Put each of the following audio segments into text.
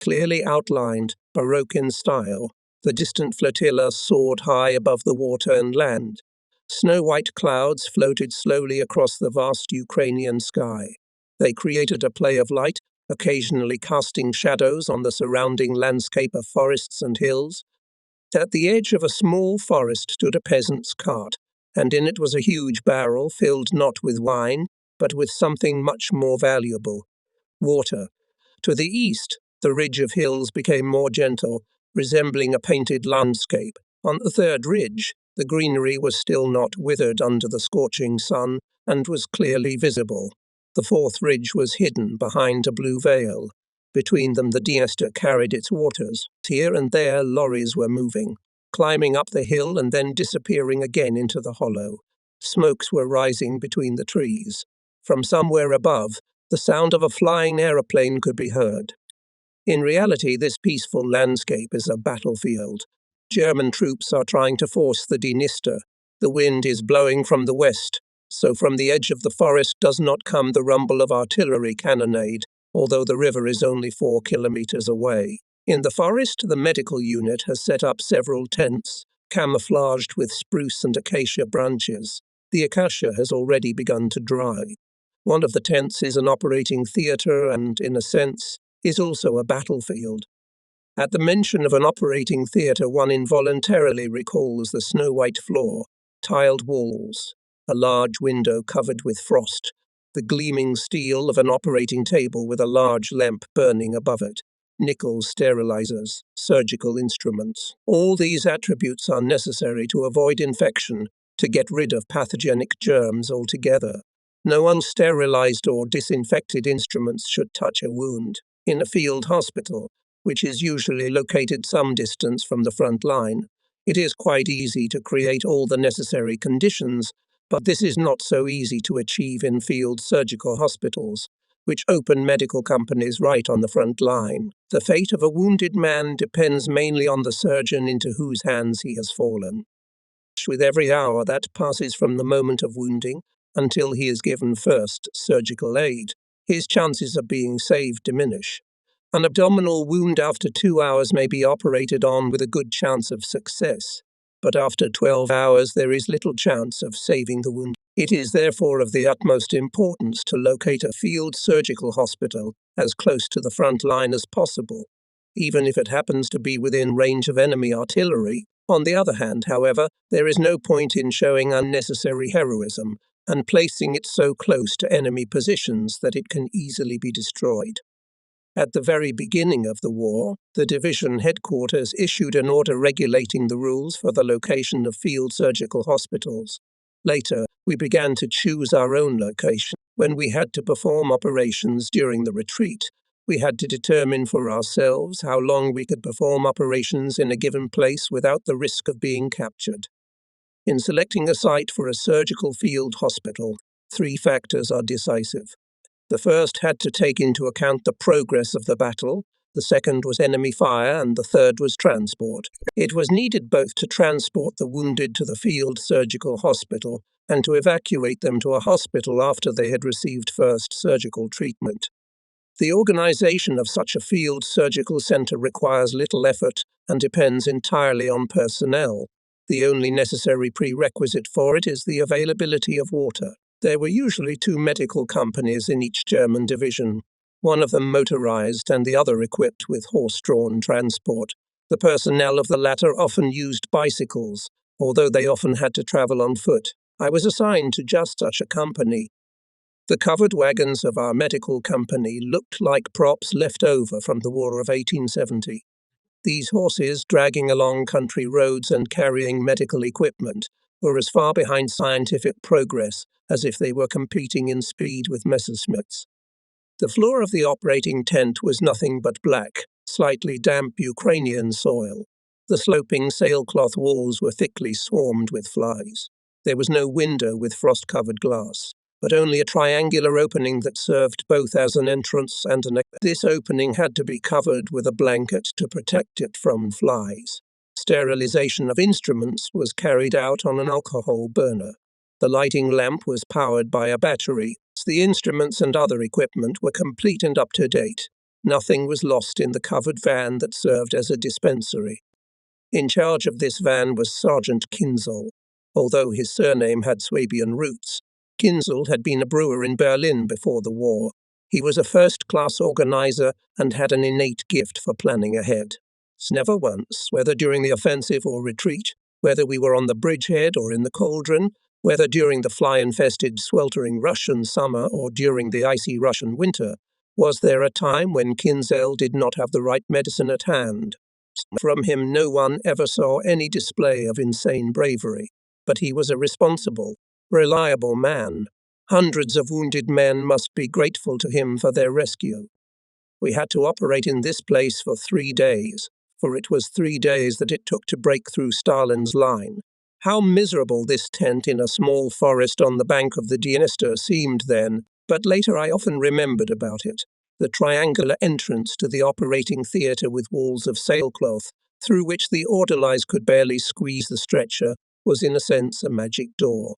Clearly outlined, Baroque in style, the distant flotilla soared high above the water and land. Snow-white clouds floated slowly across the vast Ukrainian sky. They created a play of light, occasionally casting shadows on the surrounding landscape of forests and hills. At the edge of a small forest stood a peasant's cart, and in it was a huge barrel filled not with wine, but with something much more valuable: water. To the east, the ridge of hills became more gentle, resembling a painted landscape. On the third ridge, the greenery was still not withered under the scorching sun and was clearly visible. The fourth ridge was hidden behind a blue veil. Between them the Dniester carried its waters. Here and there lorries were moving, climbing up the hill and then disappearing again into the hollow. Smokes were rising between the trees. From somewhere above, the sound of a flying aeroplane could be heard. In reality, this peaceful landscape is a battlefield. German troops are trying to force the Dniester. The wind is blowing from the west, so from the edge of the forest does not come the rumble of artillery cannonade, although the river is only 4 kilometers away. In the forest, the medical unit has set up several tents, camouflaged with spruce and acacia branches. The acacia has already begun to dry. One of the tents is an operating theatre and, in a sense, is also a battlefield. At the mention of an operating theatre, one involuntarily recalls the snow-white floor, tiled walls, a large window covered with frost, the gleaming steel of an operating table with a large lamp burning above it, nickel sterilizers, surgical instruments. All these attributes are necessary to avoid infection, to get rid of pathogenic germs altogether. No unsterilized or disinfected instruments should touch a wound. In a field hospital, which is usually located some distance from the front line, it is quite easy to create all the necessary conditions, but this is not so easy to achieve in field surgical hospitals, which open medical companies right on the front line. The fate of a wounded man depends mainly on the surgeon into whose hands he has fallen. With every hour that passes from the moment of wounding until he is given first surgical aid, his chances of being saved diminish. An abdominal wound after 2 hours may be operated on with a good chance of success, but after 12 hours there is little chance of saving the wound. It is therefore of the utmost importance to locate a field surgical hospital as close to the front line as possible, even if it happens to be within range of enemy artillery. On the other hand, however, there is no point in showing unnecessary heroism and placing it so close to enemy positions that it can easily be destroyed. At the very beginning of the war, the division headquarters issued an order regulating the rules for the location of field surgical hospitals. Later, we began to choose our own location. When we had to perform operations during the retreat, we had to determine for ourselves how long we could perform operations in a given place without the risk of being captured. In selecting a site for a surgical field hospital, 3 factors are decisive. The first had to take into account the progress of the battle, the second was enemy fire, and the third was transport. It was needed both to transport the wounded to the field surgical hospital and to evacuate them to a hospital after they had received first surgical treatment. The organization of such a field surgical center requires little effort and depends entirely on personnel. The only necessary prerequisite for it is the availability of water. There were usually 2 medical companies in each German division, one of them motorized and the other equipped with horse-drawn transport. The personnel of the latter often used bicycles, although they often had to travel on foot. I was assigned to just such a company. The covered wagons of our medical company looked like props left over from the War of 1870. These horses, dragging along country roads and carrying medical equipment, were as far behind scientific progress as if they were competing in speed with Messerschmitts. The floor of the operating tent was nothing but black, slightly damp Ukrainian soil. The sloping sailcloth walls were thickly swarmed with flies. There was no window with frost-covered glass, but only a triangular opening that served both as an entrance and an exit. This opening had to be covered with a blanket to protect it from flies. Sterilization of instruments was carried out on an alcohol burner. The lighting lamp was powered by a battery. The instruments and other equipment were complete and up to date. Nothing was lost in the covered van that served as a dispensary. In charge of this van was Sergeant Kinzel. Although his surname had Swabian roots, Kinzel had been a brewer in Berlin before the war. He was a first-class organizer and had an innate gift for planning ahead. Never once, whether during the offensive or retreat, whether we were on the bridgehead or in the cauldron, whether during the fly-infested, sweltering Russian summer or during the icy Russian winter, was there a time when Kinzel did not have the right medicine at hand. From him no one ever saw any display of insane bravery, but he was a responsible, reliable man. Hundreds of wounded men must be grateful to him for their rescue. We had to operate in this place for 3 days, for it was 3 days that it took to break through Stalin's line. How miserable this tent in a small forest on the bank of the Dniester seemed then, but later I often remembered about it. The triangular entrance to the operating theatre with walls of sailcloth, through which the orderlies could barely squeeze the stretcher, was in a sense a magic door.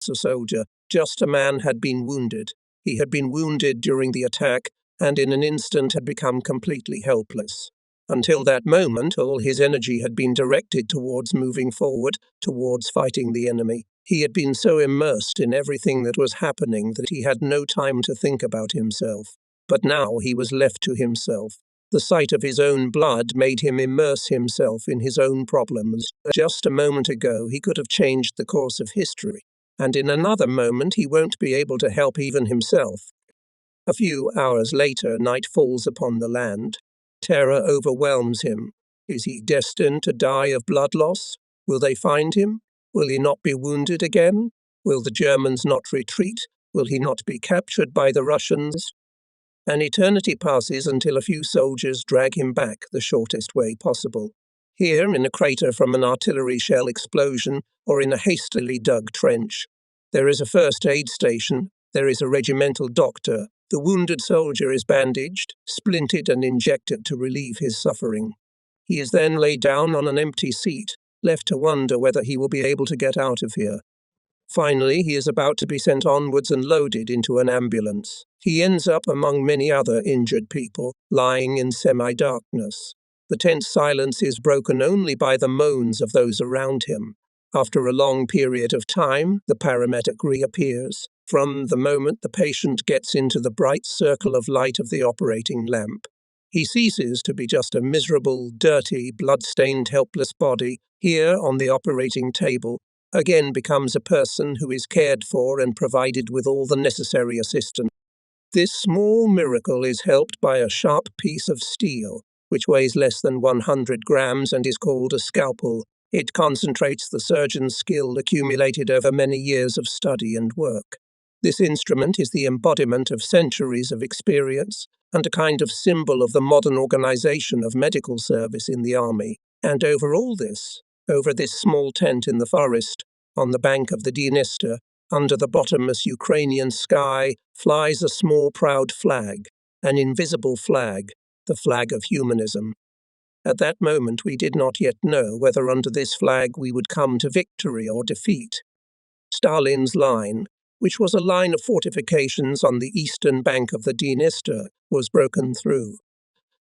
A soldier, just a man, had been wounded. He had been wounded during the attack, and in an instant had become completely helpless. Until that moment, all his energy had been directed towards moving forward, towards fighting the enemy. He had been so immersed in everything that was happening that he had no time to think about himself. But now he was left to himself. The sight of his own blood made him immerse himself in his own problems. Just a moment ago, he could have changed the course of history, and in another moment he won't be able to help even himself. A few hours later, night falls upon the land. Terror overwhelms him. Is he destined to die of blood loss? Will they find him? Will he not be wounded again? Will the Germans not retreat? Will he not be captured by the Russians? An eternity passes until a few soldiers drag him back the shortest way possible. Here, in a crater from an artillery shell explosion, or in a hastily dug trench. There is a first aid station. There is a regimental doctor. The wounded soldier is bandaged, splinted and injected to relieve his suffering. He is then laid down on an empty seat, left to wonder whether he will be able to get out of here. Finally, he is about to be sent onwards and loaded into an ambulance. He ends up among many other injured people, lying in semi-darkness. The tense silence is broken only by the moans of those around him. After a long period of time, the paramedic reappears. From the moment the patient gets into the bright circle of light of the operating lamp, he ceases to be just a miserable, dirty, blood-stained, helpless body here on the operating table, again becomes a person who is cared for and provided with all the necessary assistance. This small miracle is helped by a sharp piece of steel, which weighs less than 100 grams and is called a scalpel. It concentrates the surgeon's skill accumulated over many years of study and work. This instrument is the embodiment of centuries of experience and a kind of symbol of the modern organization of medical service in the army. And over all this, over this small tent in the forest, on the bank of the Dniester, under the bottomless Ukrainian sky, flies a small proud flag, an invisible flag, the flag of humanism. At that moment we did not yet know whether under this flag we would come to victory or defeat. Stalin's line, which was a line of fortifications on the eastern bank of the Dniester, was broken through.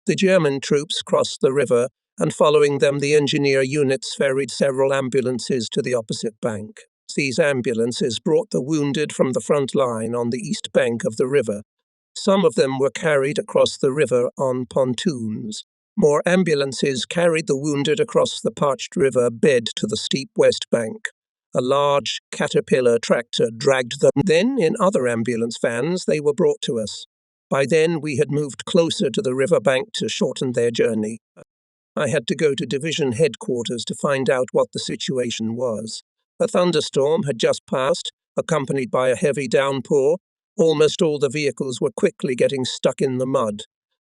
The German troops crossed the river, and following them the engineer units ferried several ambulances to the opposite bank. These ambulances brought the wounded from the front line on the east bank of the river. Some of them were carried across the river on pontoons. More ambulances carried the wounded across the parched river bed to the steep west bank. A large Caterpillar tractor dragged them. Then, in other ambulance vans, they were brought to us. By then, we had moved closer to the river bank to shorten their journey. I had to go to division headquarters to find out what the situation was. A thunderstorm had just passed, accompanied by a heavy downpour. Almost all the vehicles were quickly getting stuck in the mud.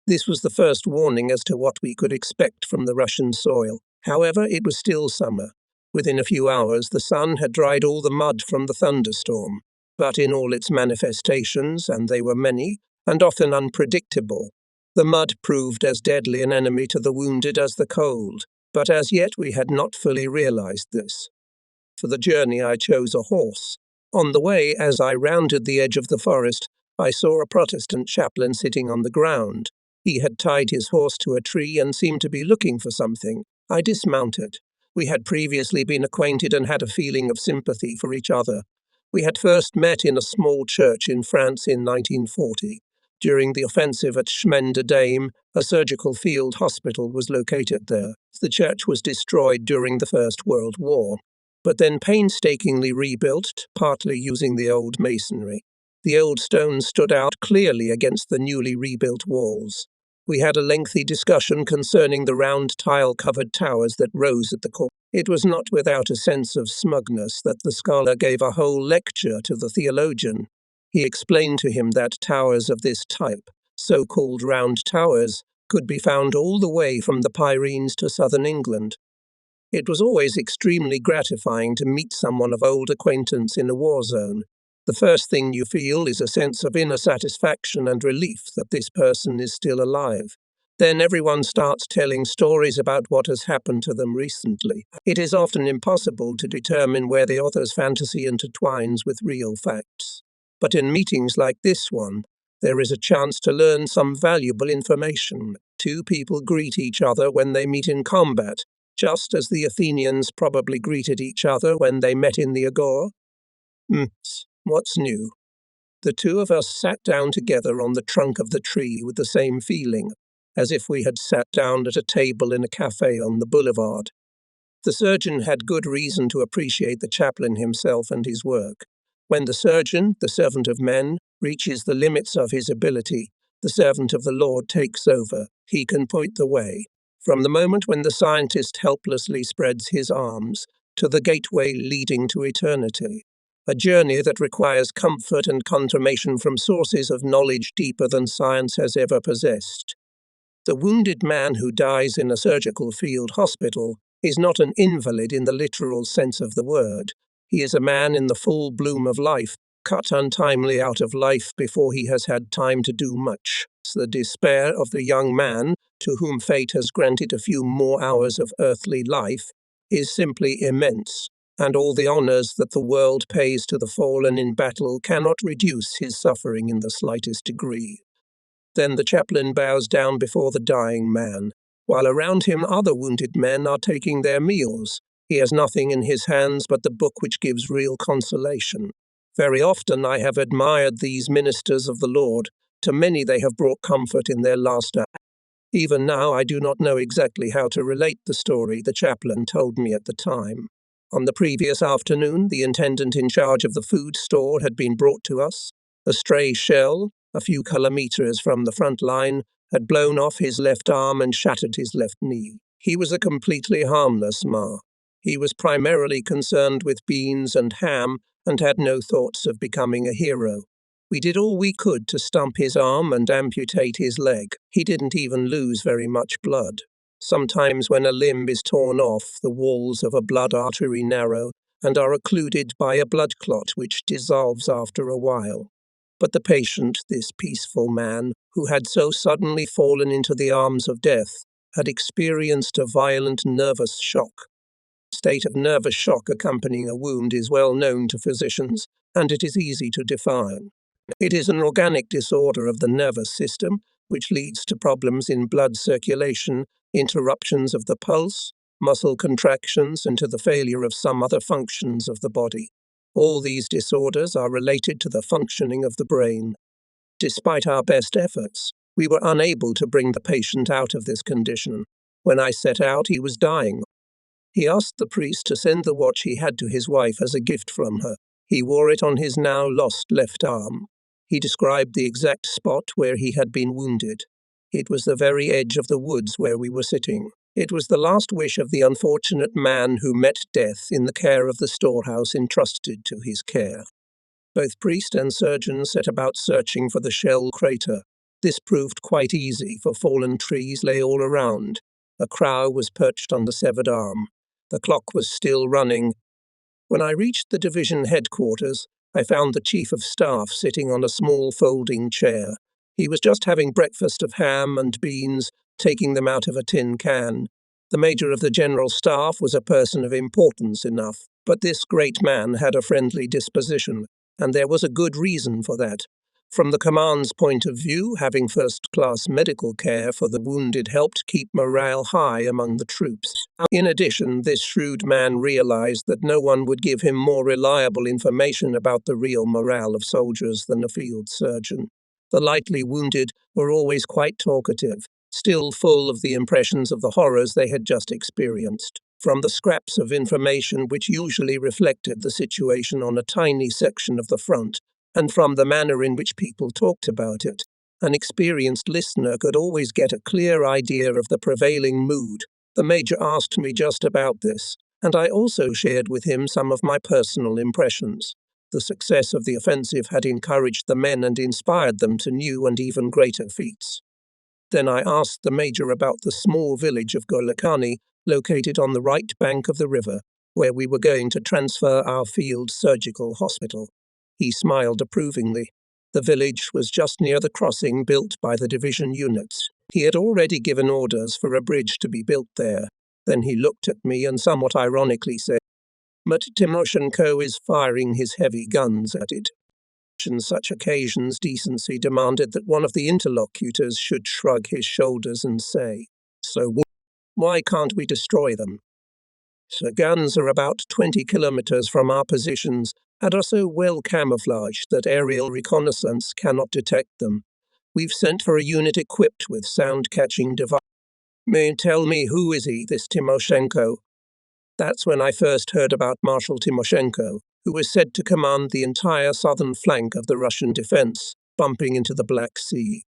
This was the first warning as to what we could expect from the Russian soil. However, it was still summer. Within a few hours, the sun had dried all the mud from the thunderstorm. But in all its manifestations, and they were many, and often unpredictable, the mud proved as deadly an enemy to the wounded as the cold. But as yet we had not fully realized this. For the journey I chose a horse. On the way, as I rounded the edge of the forest, I saw a Protestant chaplain sitting on the ground. He had tied his horse to a tree and seemed to be looking for something. I dismounted. We had previously been acquainted and had a feeling of sympathy for each other. We had first met in a small church in France in 1940. During the offensive at Chemin de Dame, a surgical field hospital was located there. The church was destroyed during the First World War, but then painstakingly rebuilt, partly using the old masonry. The old stones stood out clearly against the newly rebuilt walls. We had a lengthy discussion concerning the round tile-covered towers that rose at the core. It was not without a sense of smugness that the scholar gave a whole lecture to the theologian. He explained to him that towers of this type, so-called round towers, could be found all the way from the Pyrenees to southern England. It was always extremely gratifying to meet someone of old acquaintance in a war zone. The first thing you feel is a sense of inner satisfaction and relief that this person is still alive. Then everyone starts telling stories about what has happened to them recently. It is often impossible to determine where the author's fantasy intertwines with real facts. But in meetings like this one, there is a chance to learn some valuable information. Two people greet each other when they meet in combat, just as the Athenians probably greeted each other when they met in the agora. What's new? The two of us sat down together on the trunk of the tree with the same feeling, as if we had sat down at a table in a cafe on the boulevard. The surgeon had good reason to appreciate the chaplain himself and his work. When the surgeon, the servant of men, reaches the limits of his ability, the servant of the Lord takes over. He can point the way. From the moment when the scientist helplessly spreads his arms to the gateway leading to eternity. A journey that requires comfort and confirmation from sources of knowledge deeper than science has ever possessed. The wounded man who dies in a surgical field hospital is not an invalid in the literal sense of the word. He is a man in the full bloom of life, cut untimely out of life before he has had time to do much. The despair of the young man, to whom fate has granted a few more hours of earthly life, is simply immense. And all the honors that the world pays to the fallen in battle cannot reduce his suffering in the slightest degree. Then the chaplain bows down before the dying man, while around him other wounded men are taking their meals. He has nothing in his hands but the book which gives real consolation. Very often I have admired these ministers of the Lord. To many they have brought comfort in their last hour. Even now I do not know exactly how to relate the story the chaplain told me at the time. On the previous afternoon, the attendant in charge of the food store had been brought to us. A stray shell, a few kilometers from the front line, had blown off his left arm and shattered his left knee. He was a completely harmless man. He was primarily concerned with beans and ham and had no thoughts of becoming a hero. We did all we could to stump his arm and amputate his leg. He didn't even lose very much blood. Sometimes when a limb is torn off, the walls of a blood artery narrow and are occluded by a blood clot which dissolves after a while. But the patient, this peaceful man, who had so suddenly fallen into the arms of death, had experienced a violent nervous shock. The state of nervous shock accompanying a wound is well known to physicians, and it is easy to define. It is an organic disorder of the nervous system, which leads to problems in blood circulation, interruptions of the pulse, muscle contractions, and to the failure of some other functions of the body. All these disorders are related to the functioning of the brain. Despite our best efforts, we were unable to bring the patient out of this condition. When I set out, he was dying. He asked the priest to send the watch he had to his wife as a gift from her. He wore it on his now lost left arm. He described the exact spot where he had been wounded. It was the very edge of the woods where we were sitting. It was the last wish of the unfortunate man who met death in the care of the storehouse entrusted to his care. Both priest and surgeon set about searching for the shell crater. This proved quite easy, for fallen trees lay all around. A crow was perched on the severed arm. The clock was still running. When I reached the division headquarters, I found the chief of staff sitting on a small folding chair. He was just having breakfast of ham and beans, taking them out of a tin can. The major of the general staff was a person of importance enough, but this great man had a friendly disposition, and there was a good reason for that. From the command's point of view, having first-class medical care for the wounded helped keep morale high among the troops. In addition, this shrewd man realized that no one would give him more reliable information about the real morale of soldiers than a field surgeon. The lightly wounded were always quite talkative, still full of the impressions of the horrors they had just experienced. From the scraps of information which usually reflected the situation on a tiny section of the front, and from the manner in which people talked about it, an experienced listener could always get a clear idea of the prevailing mood. The Major asked me just about this, and I also shared with him some of my personal impressions. The success of the offensive had encouraged the men and inspired them to new and even greater feats. Then I asked the Major about the small village of Golokani, located on the right bank of the river, where we were going to transfer our field surgical hospital. He smiled approvingly. The village was just near the crossing built by the division units. He had already given orders for a bridge to be built there. Then he looked at me and somewhat ironically said, "But Timoshenko is firing his heavy guns at it." On such occasions, decency demanded that one of the interlocutors should shrug his shoulders and say, "So why can't we destroy them?" The guns are about 20 kilometers from our positions and are so well camouflaged that aerial reconnaissance cannot detect them. We've sent for a unit equipped with sound-catching devices. Tell me, who is he, this Timoshenko? That's when I first heard about Marshal Timoshenko, who was said to command the entire southern flank of the Russian defense, bumping into the Black Sea.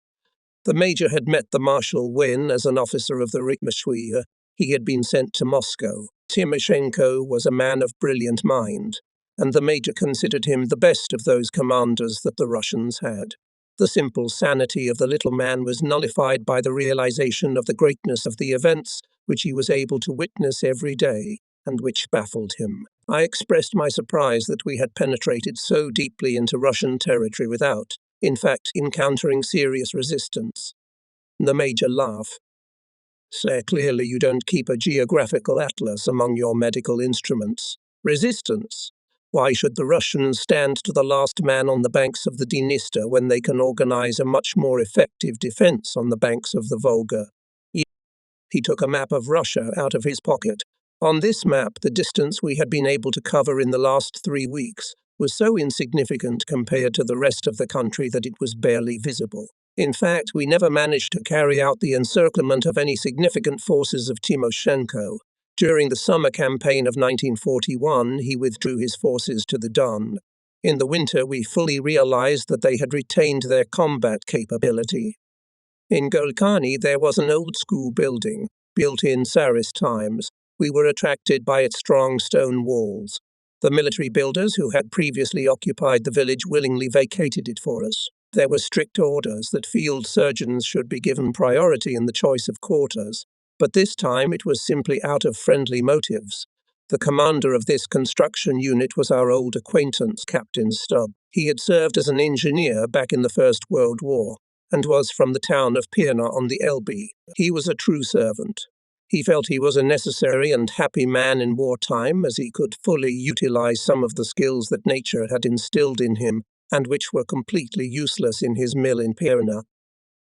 The Major had met the Marshal when, as an officer of the Rikmashwiya, he had been sent to Moscow. Timoshenko was a man of brilliant mind, and the Major considered him the best of those commanders that the Russians had. The simple sanity of the little man was nullified by the realization of the greatness of the events which he was able to witness every day, and which baffled him. I expressed my surprise that we had penetrated so deeply into Russian territory without, in fact, encountering serious resistance. The Major laughed. "Say clearly you don't keep a geographical atlas among your medical instruments. Resistance? Why should the Russians stand to the last man on the banks of the Dniester when they can organize a much more effective defense on the banks of the Volga?" He took a map of Russia out of his pocket. On this map, the distance we had been able to cover in the last 3 weeks was so insignificant compared to the rest of the country that it was barely visible. In fact, we never managed to carry out the encirclement of any significant forces of Timoshenko. During the summer campaign of 1941, he withdrew his forces to the Don. In the winter, we fully realized that they had retained their combat capability. In Golokani, there was an old-school building, built in Tsarist times. We were attracted by its strong stone walls. The military builders who had previously occupied the village willingly vacated it for us. There were strict orders that field surgeons should be given priority in the choice of quarters, but this time it was simply out of friendly motives. The commander of this construction unit was our old acquaintance, Captain Stubb. He had served as an engineer back in the First World War, and was from the town of Pirna on the Elbe. He was a true servant. He felt he was a necessary and happy man in wartime, as he could fully utilize some of the skills that nature had instilled in him, and which were completely useless in his mill in Pirna.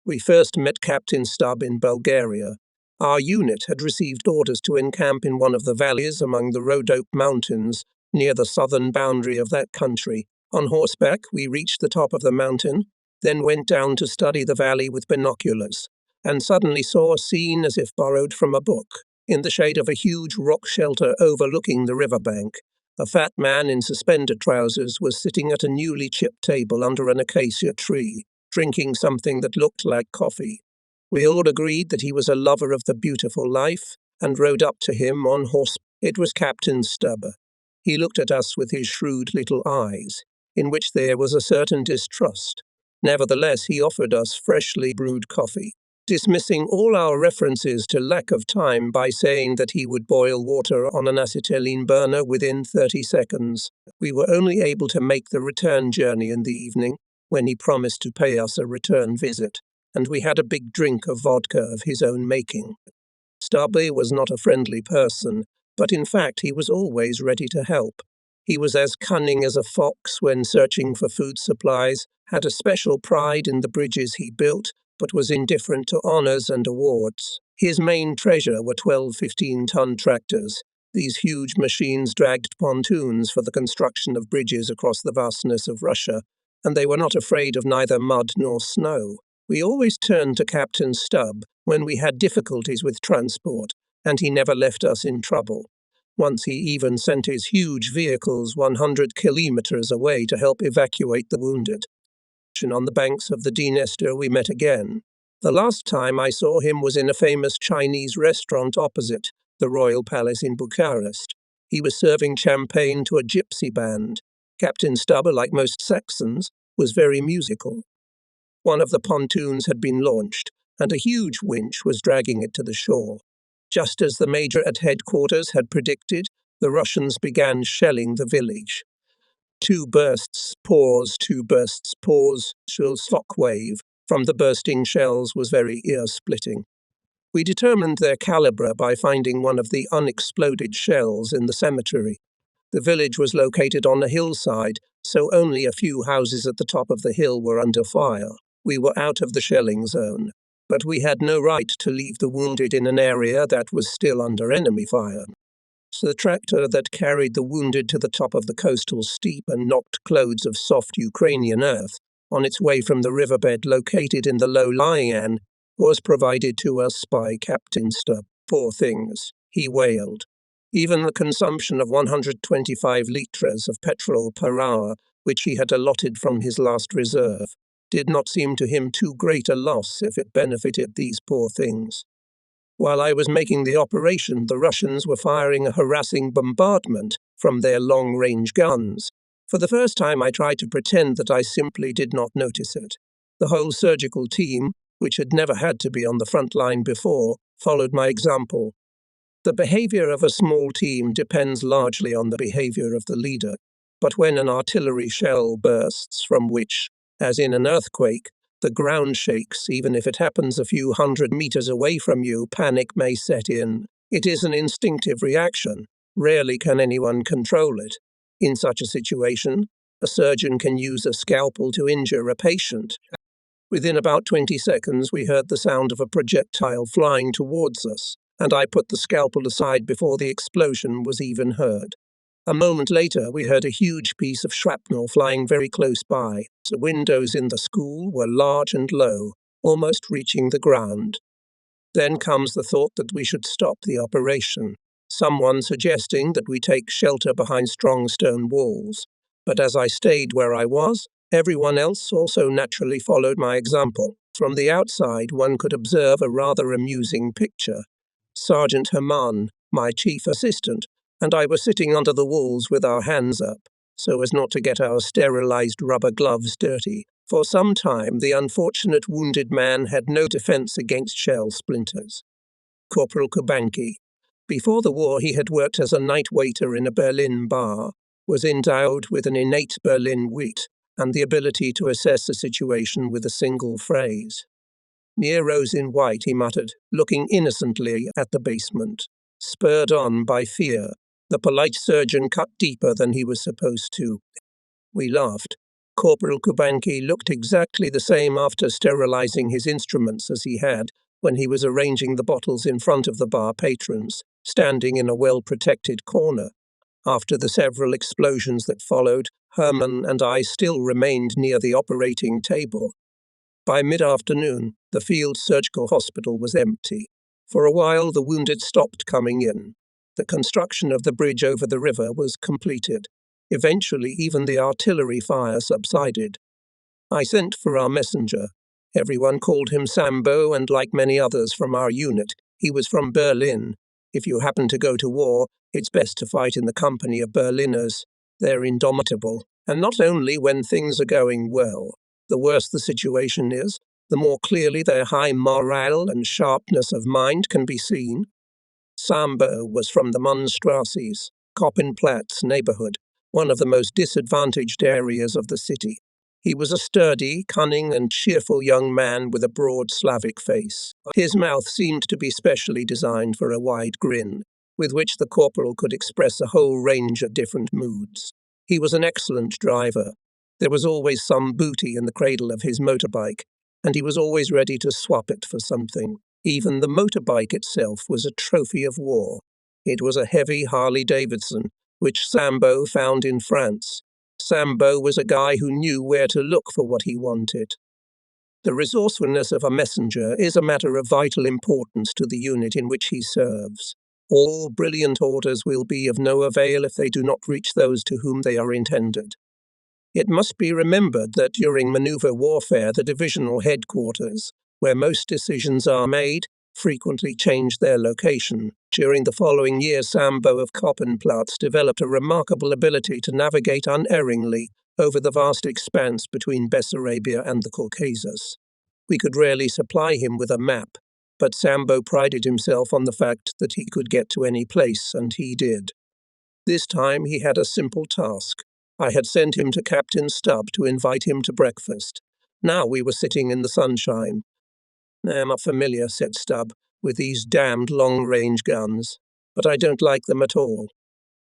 We first met Captain Stubb in Bulgaria. Our unit had received orders to encamp in one of the valleys among the Rhodope Mountains, near the southern boundary of that country. On horseback, we reached the top of the mountain, then went down to study the valley with binoculars, and suddenly saw a scene as if borrowed from a book. In the shade of a huge rock shelter overlooking the riverbank, a fat man in suspended trousers was sitting at a newly chipped table under an acacia tree, drinking something that looked like coffee. We all agreed that he was a lover of the beautiful life, and rode up to him on horse. It was Captain Stubb. He looked at us with his shrewd little eyes, in which there was a certain distrust. Nevertheless, he offered us freshly brewed coffee, dismissing all our references to lack of time by saying that he would boil water on an acetylene burner within 30 seconds. We were only able to make the return journey in the evening, when he promised to pay us a return visit, and we had a big drink of vodka of his own making. Stubby was not a friendly person, but in fact he was always ready to help. He was as cunning as a fox when searching for food supplies, had a special pride in the bridges he built, but was indifferent to honours and awards. His main treasure were 12 15-ton tractors. These huge machines dragged pontoons for the construction of bridges across the vastness of Russia, and they were not afraid of neither mud nor snow. We always turned to Captain Stubb when we had difficulties with transport, and he never left us in trouble. Once he even sent his huge vehicles 100 kilometers away to help evacuate the wounded. On the banks of the Dniester we met again. The last time I saw him was in a famous Chinese restaurant opposite the Royal Palace in Bucharest. He was serving champagne to a gypsy band. Captain Stubb, like most Saxons, was very musical. One of the pontoons had been launched, and a huge winch was dragging it to the shore. Just as the major at headquarters had predicted, the Russians began shelling the village. 2 bursts, pause, 2 bursts, pause, shockwave from the bursting shells was very ear-splitting. We determined their calibre by finding one of the unexploded shells in the cemetery. The village was located on a hillside, so only a few houses at the top of the hill were under fire. We were out of the shelling zone, but we had no right to leave the wounded in an area that was still under enemy fire. So the tractor that carried the wounded to the top of the coastal steep and knocked clods of soft Ukrainian earth on its way from the riverbed located in the low-lying was provided to us by Captain Stubb. Poor things, he wailed. Even the consumption of 125 litres of petrol per hour, which he had allotted from his last reserve, did not seem to him too great a loss if it benefited these poor things. While I was making the operation, the Russians were firing a harassing bombardment from their long-range guns. For the first time, I tried to pretend that I simply did not notice it. The whole surgical team, which had never had to be on the front line before, followed my example. The behavior of a small team depends largely on the behavior of the leader, but when an artillery shell bursts from which, as in an earthquake, the ground shakes, even if it happens a few hundred meters away from you, panic may set in. It is an instinctive reaction. Rarely can anyone control it. In such a situation, a surgeon can use a scalpel to injure a patient. Within about 20 seconds, we heard the sound of a projectile flying towards us, and I put the scalpel aside before the explosion was even heard. A moment later, we heard a huge piece of shrapnel flying very close by. The windows in the school were large and low, almost reaching the ground. Then comes the thought that we should stop the operation, someone suggesting that we take shelter behind strong stone walls. But as I stayed where I was, everyone else also naturally followed my example. From the outside, one could observe a rather amusing picture. Sergeant Herman, my chief assistant, and I were sitting under the walls with our hands up, so as not to get our sterilized rubber gloves dirty. For some time, the unfortunate wounded man had no defense against shell splinters. Corporal Kubanki. Before the war, he had worked as a night waiter in a Berlin bar, was endowed with an innate Berlin wit and the ability to assess a situation with a single phrase. "Mere rose in white," he muttered, looking innocently at the basement. Spurred on by fear, the polite surgeon cut deeper than he was supposed to. We laughed. Corporal Kubanki looked exactly the same after sterilizing his instruments as he had when he was arranging the bottles in front of the bar patrons, standing in a well-protected corner. After the several explosions that followed, Herman and I still remained near the operating table. By mid-afternoon, the field surgical hospital was empty. For a while, the wounded stopped coming in. The construction of the bridge over the river was completed. Eventually, even the artillery fire subsided. I sent for our messenger. Everyone called him Sambo, and like many others from our unit, he was from Berlin. If you happen to go to war, it's best to fight in the company of Berliners. They're indomitable, and not only when things are going well. The worse the situation is, the more clearly their high morale and sharpness of mind can be seen. Sambo was from the Mannstrasses, Koppenplatz neighborhood, one of the most disadvantaged areas of the city. He was a sturdy, cunning, and cheerful young man with a broad Slavic face. His mouth seemed to be specially designed for a wide grin, with which the corporal could express a whole range of different moods. He was an excellent driver. There was always some booty in the cradle of his motorbike, and he was always ready to swap it for something. Even the motorbike itself was a trophy of war. It was a heavy Harley-Davidson, which Sambo found in France. Sambo was a guy who knew where to look for what he wanted. The resourcefulness of a messenger is a matter of vital importance to the unit in which he serves. All brilliant orders will be of no avail if they do not reach those to whom they are intended. It must be remembered that during maneuver warfare, the divisional headquarters, where most decisions are made, frequently change their location. During the following year, Sambo of Koppenplatz developed a remarkable ability to navigate unerringly over the vast expanse between Bessarabia and the Caucasus. We could rarely supply him with a map, but Sambo prided himself on the fact that he could get to any place, and he did. This time he had a simple task. I had sent him to Captain Stubb to invite him to breakfast. Now we were sitting in the sunshine. "I'm not familiar," said Stubb, "with these damned long-range guns, but I don't like them at all."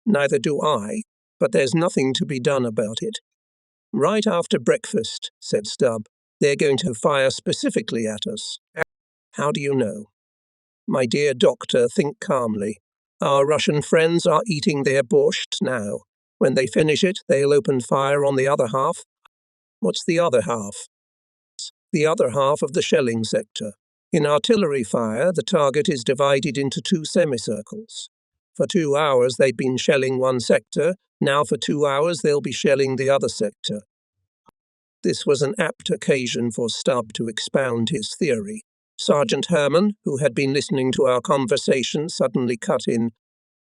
"Neither do I, but there's nothing to be done about it." "Right after breakfast," said Stubb, "they're going to fire specifically at us." "How do you know?" "My dear doctor, think calmly. Our Russian friends are eating their borscht now. When they finish it, they'll open fire on the other half." "What's the other half?" "The other half of the shelling sector. In artillery fire, the target is divided into two semicircles. For 2 hours they've been shelling one sector, now for 2 hours they'll be shelling the other sector." This was an apt occasion for Stubb to expound his theory. Sergeant Herman, who had been listening to our conversation, suddenly cut in.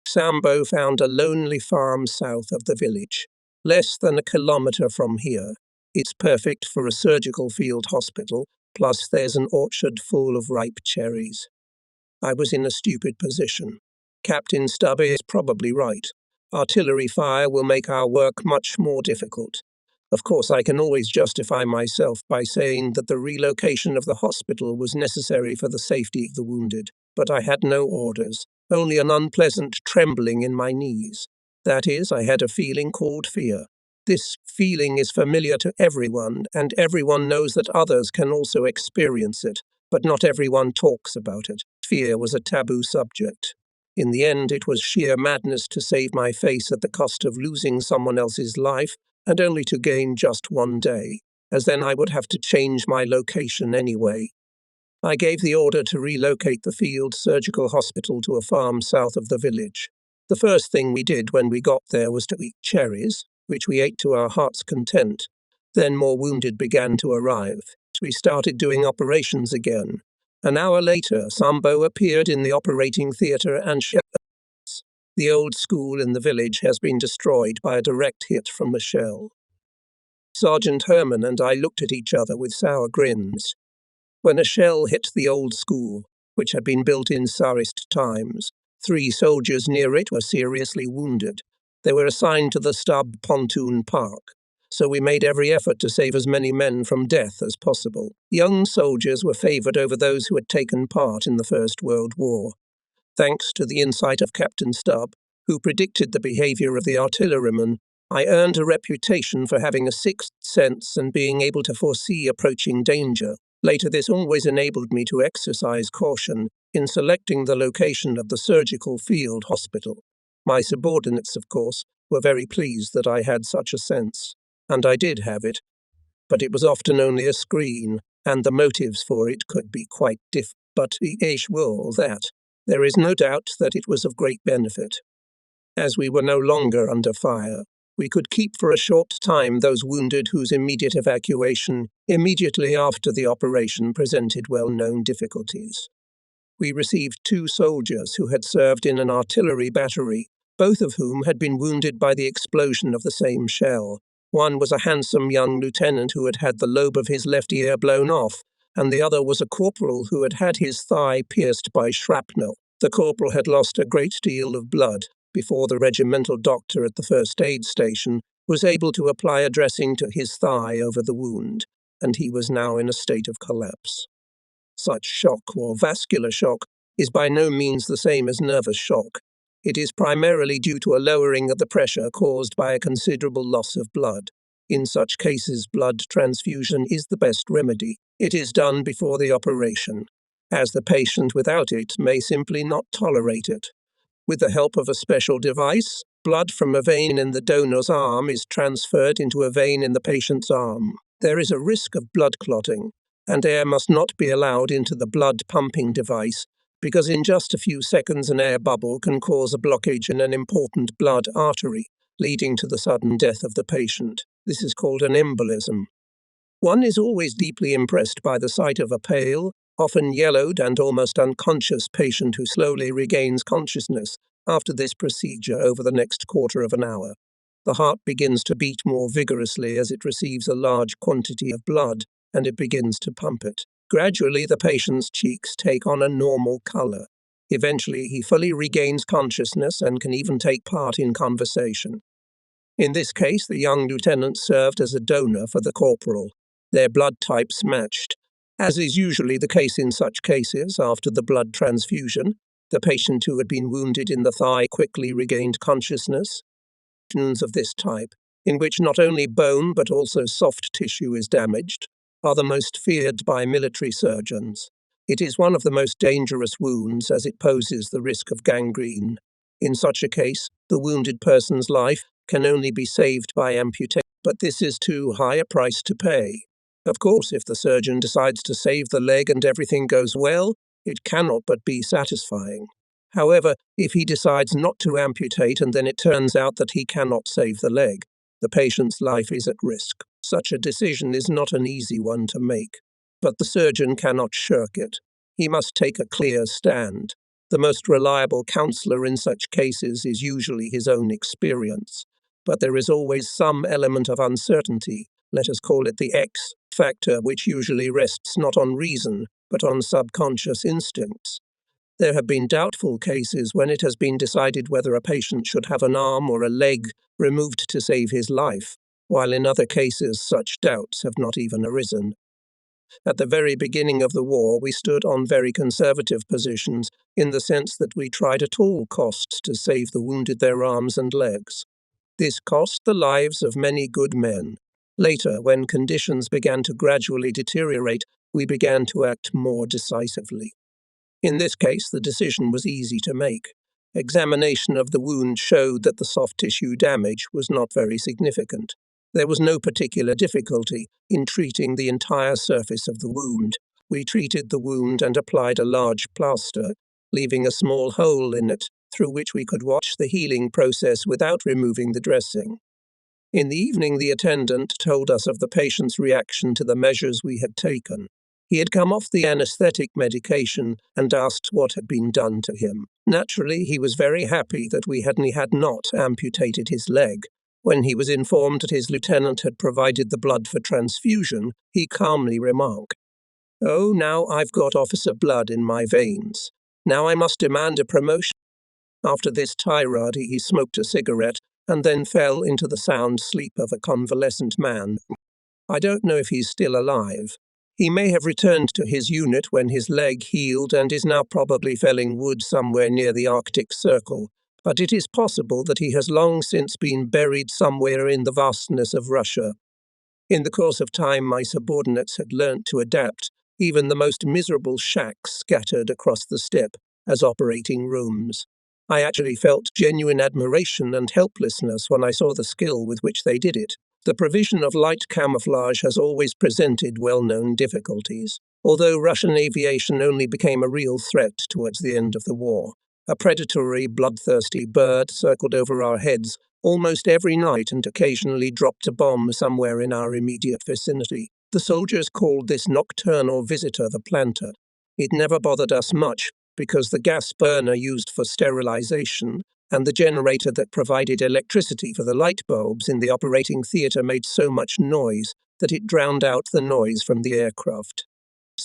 "Sambo found a lonely farm south of the village, less than a kilometre from here. It's perfect for a surgical field hospital, plus there's an orchard full of ripe cherries." I was in a stupid position. Captain Stubb is probably right. Artillery fire will make our work much more difficult. Of course, I can always justify myself by saying that the relocation of the hospital was necessary for the safety of the wounded, but I had no orders, only an unpleasant trembling in my knees. That is, I had a feeling called fear. This feeling is familiar to everyone, and everyone knows that others can also experience it, but not everyone talks about it. Fear was a taboo subject. In the end, it was sheer madness to save my face at the cost of losing someone else's life, and only to gain just 1 day, as then I would have to change my location anyway. I gave the order to relocate the field surgical hospital to a farm south of the village. The first thing we did when we got there was to eat cherries, which we ate to our heart's content. Then more wounded began to arrive. We started doing operations again. An hour later, Sambo appeared in the operating theatre and shelled. The old school in the village has been destroyed by a direct hit from a shell. Sergeant Herman and I looked at each other with sour grins. When a shell hit the old school, which had been built in Tsarist times, 3 soldiers near it were seriously wounded. They were assigned to the Stubb pontoon park, so we made every effort to save as many men from death as possible. Young soldiers were favoured over those who had taken part in the First World War. Thanks to the insight of Captain Stubb, who predicted the behaviour of the artillerymen, I earned a reputation for having a sixth sense and being able to foresee approaching danger. Later, this always enabled me to exercise caution in selecting the location of the surgical field hospital. My subordinates, of course, were very pleased that I had such a sense, and I did have it, but it was often only a screen, and the motives for it could be quite different. But that. There is no doubt that it was of great benefit. As we were no longer under fire, we could keep for a short time those wounded whose immediate evacuation immediately after the operation presented well-known difficulties. We received 2 soldiers who had served in an artillery battery, both of whom had been wounded by the explosion of the same shell. One was a handsome young lieutenant who had had the lobe of his left ear blown off, and the other was a corporal who had had his thigh pierced by shrapnel. The corporal had lost a great deal of blood before the regimental doctor at the first aid station was able to apply a dressing to his thigh over the wound, and he was now in a state of collapse. Such shock, or vascular shock, is by no means the same as nervous shock. It is primarily due to a lowering of the pressure caused by a considerable loss of blood. In such cases, blood transfusion is the best remedy. It is done before the operation, as the patient without it may simply not tolerate it. With the help of a special device, blood from a vein in the donor's arm is transferred into a vein in the patient's arm. There is a risk of blood clotting, and air must not be allowed into the blood pumping device, because in just a few seconds an air bubble can cause a blockage in an important blood artery, leading to the sudden death of the patient. This is called an embolism. One is always deeply impressed by the sight of a pale, often yellowed and almost unconscious patient who slowly regains consciousness after this procedure over the next quarter of an hour. The heart begins to beat more vigorously as it receives a large quantity of blood, and it begins to pump it. Gradually, the patient's cheeks take on a normal color. Eventually, he fully regains consciousness and can even take part in conversation. In this case, the young lieutenant served as a donor for the corporal. Their blood types matched. As is usually the case in such cases, after the blood transfusion, the patient who had been wounded in the thigh quickly regained consciousness. Wounds of this type, in which not only bone but also soft tissue is damaged, are the most feared by military surgeons. It is one of the most dangerous wounds as it poses the risk of gangrene. In such a case, the wounded person's life can only be saved by amputation, but this is too high a price to pay. Of course, if the surgeon decides to save the leg and everything goes well, it cannot but be satisfying. However, if he decides not to amputate and then it turns out that he cannot save the leg, the patient's life is at risk. Such a decision is not an easy one to make, but the surgeon cannot shirk it. He must take a clear stand. The most reliable counselor in such cases is usually his own experience, but there is always some element of uncertainty, let us call it the X factor, which usually rests not on reason, but on subconscious instincts. There have been doubtful cases when it has been decided whether a patient should have an arm or a leg removed to save his life, while in other cases such doubts have not even arisen. At the very beginning of the war, we stood on very conservative positions in the sense that we tried at all costs to save the wounded their arms and legs. This cost the lives of many good men. Later, when conditions began to gradually deteriorate, we began to act more decisively. In this case, the decision was easy to make. Examination of the wound showed that the soft tissue damage was not very significant. There was no particular difficulty in treating the entire surface of the wound. We treated the wound and applied a large plaster, leaving a small hole in it through which we could watch the healing process without removing the dressing. In the evening, the attendant told us of the patient's reaction to the measures we had taken. He had come off the anesthetic medication and asked what had been done to him. Naturally, he was very happy that we had not amputated his leg. When he was informed that his lieutenant had provided the blood for transfusion, he calmly remarked, "Oh, now I've got officer blood in my veins. Now I must demand a promotion." After this tirade, he smoked a cigarette and then fell into the sound sleep of a convalescent man. I don't know if he's still alive. He may have returned to his unit when his leg healed and is now probably felling wood somewhere near the Arctic Circle, but it is possible that he has long since been buried somewhere in the vastness of Russia. In the course of time, my subordinates had learnt to adapt even the most miserable shacks scattered across the steppe as operating rooms. I actually felt genuine admiration and helplessness when I saw the skill with which they did it. The provision of light camouflage has always presented well-known difficulties, although Russian aviation only became a real threat towards the end of the war. A predatory, bloodthirsty bird circled over our heads almost every night and occasionally dropped a bomb somewhere in our immediate vicinity. The soldiers called this nocturnal visitor the planter. It never bothered us much, because the gas burner used for sterilization and the generator that provided electricity for the light bulbs in the operating theatre made so much noise that it drowned out the noise from the aircraft.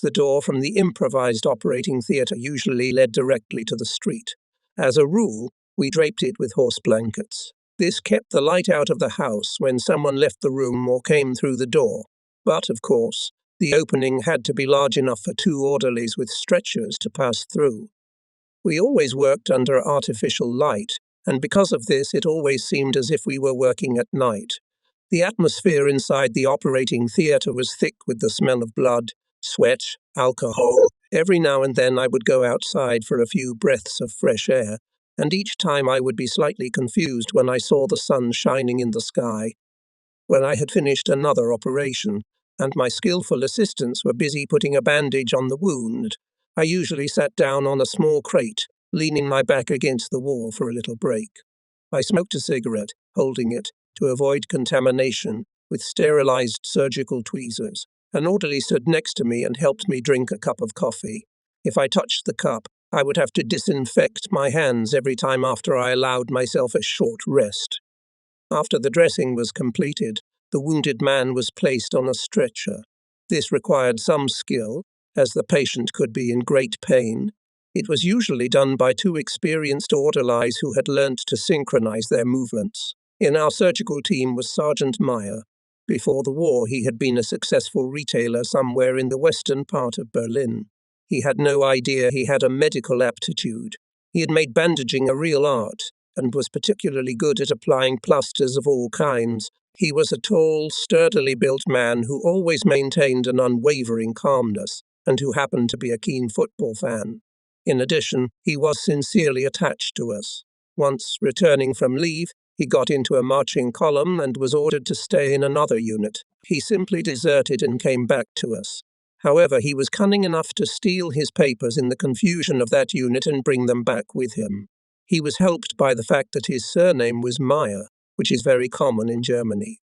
The door from the improvised operating theatre usually led directly to the street. As a rule, we draped it with horse blankets. This kept the light out of the house when someone left the room or came through the door. But, of course, the opening had to be large enough for 2 orderlies with stretchers to pass through. We always worked under artificial light, and because of this it always seemed as if we were working at night. The atmosphere inside the operating theatre was thick with the smell of blood, sweat, alcohol. Every now and then I would go outside for a few breaths of fresh air, and each time I would be slightly confused when I saw the sun shining in the sky. When I had finished another operation, and my skillful assistants were busy putting a bandage on the wound, I usually sat down on a small crate, leaning my back against the wall for a little break. I smoked a cigarette, holding it, to avoid contamination, with sterilized surgical tweezers. An orderly stood next to me and helped me drink a cup of coffee. If I touched the cup, I would have to disinfect my hands every time after I allowed myself a short rest. After the dressing was completed, the wounded man was placed on a stretcher. This required some skill, as the patient could be in great pain. It was usually done by two experienced orderlies who had learnt to synchronize their movements. In our surgical team was Sergeant Meyer. Before the war, he had been a successful retailer somewhere in the western part of Berlin. He had no idea he had a medical aptitude. He had made bandaging a real art, and was particularly good at applying plasters of all kinds. He was a tall, sturdily built man who always maintained an unwavering calmness, and who happened to be a keen football fan. In addition, he was sincerely attached to us. Once, returning from leave, he got into a marching column and was ordered to stay in another unit. He simply deserted and came back to us. However, he was cunning enough to steal his papers in the confusion of that unit and bring them back with him. He was helped by the fact that his surname was Meyer, which is very common in Germany.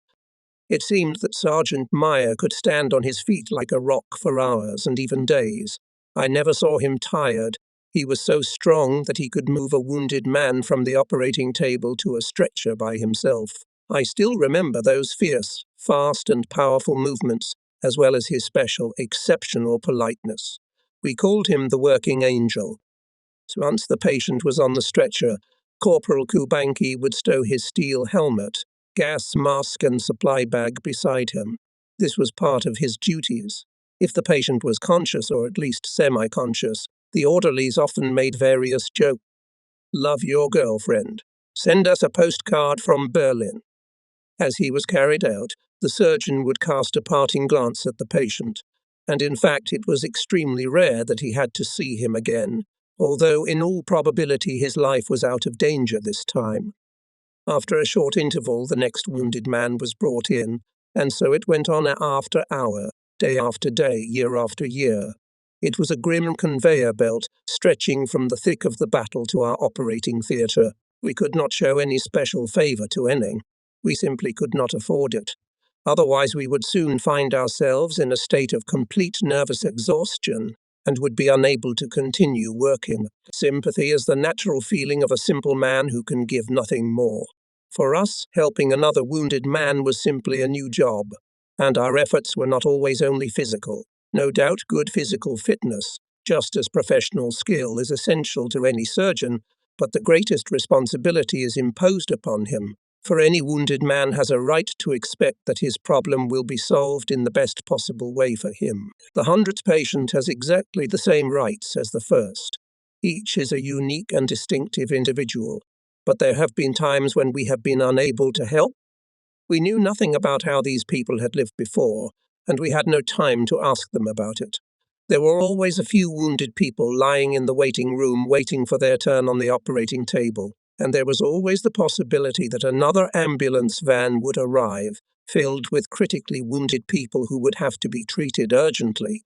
It seemed that Sergeant Meyer could stand on his feet like a rock for hours and even days. I never saw him tired. He was so strong that he could move a wounded man from the operating table to a stretcher by himself. I still remember those fierce, fast and powerful movements, as well as his special, exceptional politeness. We called him the Working Angel. So once the patient was on the stretcher, Corporal Kubanki would stow his steel helmet, gas mask and supply bag beside him. This was part of his duties. If the patient was conscious, or at least semi-conscious, the orderlies often made various jokes. "Love your girlfriend. Send us a postcard from Berlin." As he was carried out, the surgeon would cast a parting glance at the patient, and in fact it was extremely rare that he had to see him again, although in all probability his life was out of danger this time. After a short interval, the next wounded man was brought in, and so it went on hour after hour, day after day, year after year. It was a grim conveyor belt, stretching from the thick of the battle to our operating theatre. We could not show any special favour to any. We simply could not afford it. Otherwise we would soon find ourselves in a state of complete nervous exhaustion, and would be unable to continue working. Sympathy is the natural feeling of a simple man who can give nothing more. For us, helping another wounded man was simply a new job, and our efforts were not always only physical. No doubt good physical fitness, just as professional skill, is essential to any surgeon, but the greatest responsibility is imposed upon him. For any wounded man has a right to expect that his problem will be solved in the best possible way for him. The 100th patient has exactly the same rights as the first. Each is a unique and distinctive individual, but there have been times when we have been unable to help. We knew nothing about how these people had lived before, and we had no time to ask them about it. There were always a few wounded people lying in the waiting room waiting for their turn on the operating table, and there was always the possibility that another ambulance van would arrive, filled with critically wounded people who would have to be treated urgently.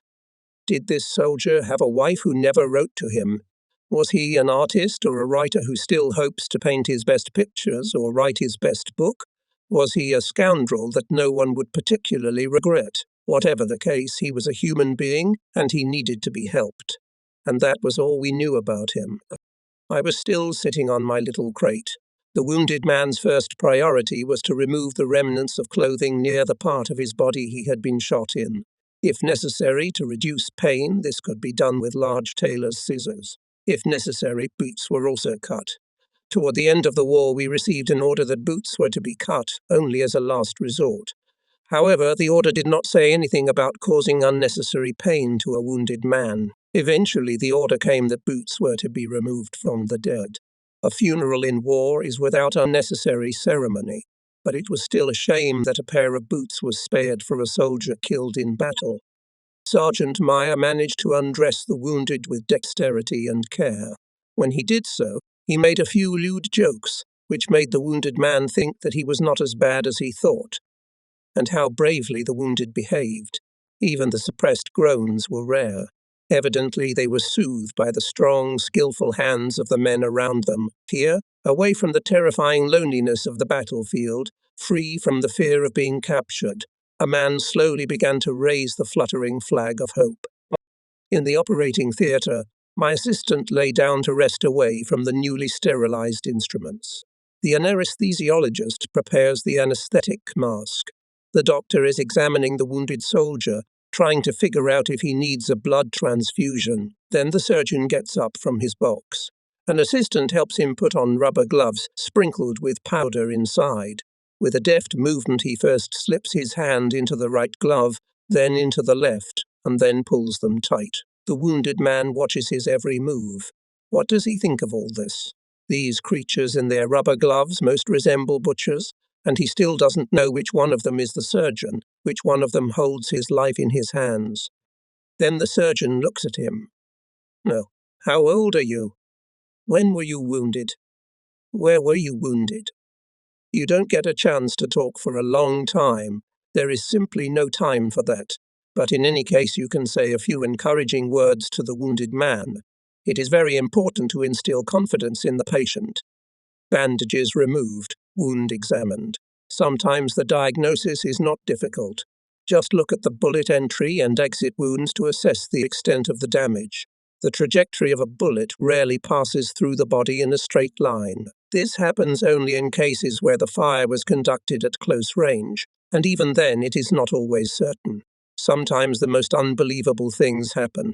Did this soldier have a wife who never wrote to him? Was he an artist or a writer who still hopes to paint his best pictures or write his best book? Was he a scoundrel that no one would particularly regret? Whatever the case, he was a human being, and he needed to be helped. And that was all we knew about him. I was still sitting on my little crate. The wounded man's first priority was to remove the remnants of clothing near the part of his body he had been shot in. If necessary, to reduce pain, this could be done with large tailor's scissors. If necessary, boots were also cut. Toward the end of the war, we received an order that boots were to be cut, only as a last resort. However, the order did not say anything about causing unnecessary pain to a wounded man. Eventually, the order came that boots were to be removed from the dead. A funeral in war is without unnecessary ceremony, but it was still a shame that a pair of boots was spared for a soldier killed in battle. Sergeant Meyer managed to undress the wounded with dexterity and care. When he did so, he made a few lewd jokes, which made the wounded man think that he was not as bad as he thought. And how bravely the wounded behaved. Even the suppressed groans were rare. Evidently, they were soothed by the strong, skillful hands of the men around them. Here, away from the terrifying loneliness of the battlefield, free from the fear of being captured, a man slowly began to raise the fluttering flag of hope. In the operating theatre, my assistant lay down to rest away from the newly sterilized instruments. The anesthesiologist prepares the anesthetic mask. The doctor is examining the wounded soldier, trying to figure out if he needs a blood transfusion. Then the surgeon gets up from his box. An assistant helps him put on rubber gloves sprinkled with powder inside. With a deft movement, he first slips his hand into the right glove, then into the left, and then pulls them tight. The wounded man watches his every move. What does he think of all this? These creatures in their rubber gloves most resemble butchers, and he still doesn't know which one of them is the surgeon, which one of them holds his life in his hands. Then the surgeon looks at him. No. How old are you? When were you wounded? Where were you wounded? You don't get a chance to talk for a long time. There is simply no time for that. But in any case, you can say a few encouraging words to the wounded man. It is very important to instill confidence in the patient. Bandages removed, wound examined. Sometimes the diagnosis is not difficult. Just look at the bullet entry and exit wounds to assess the extent of the damage. The trajectory of a bullet rarely passes through the body in a straight line. This happens only in cases where the fire was conducted at close range, and even then it is not always certain. Sometimes the most unbelievable things happen.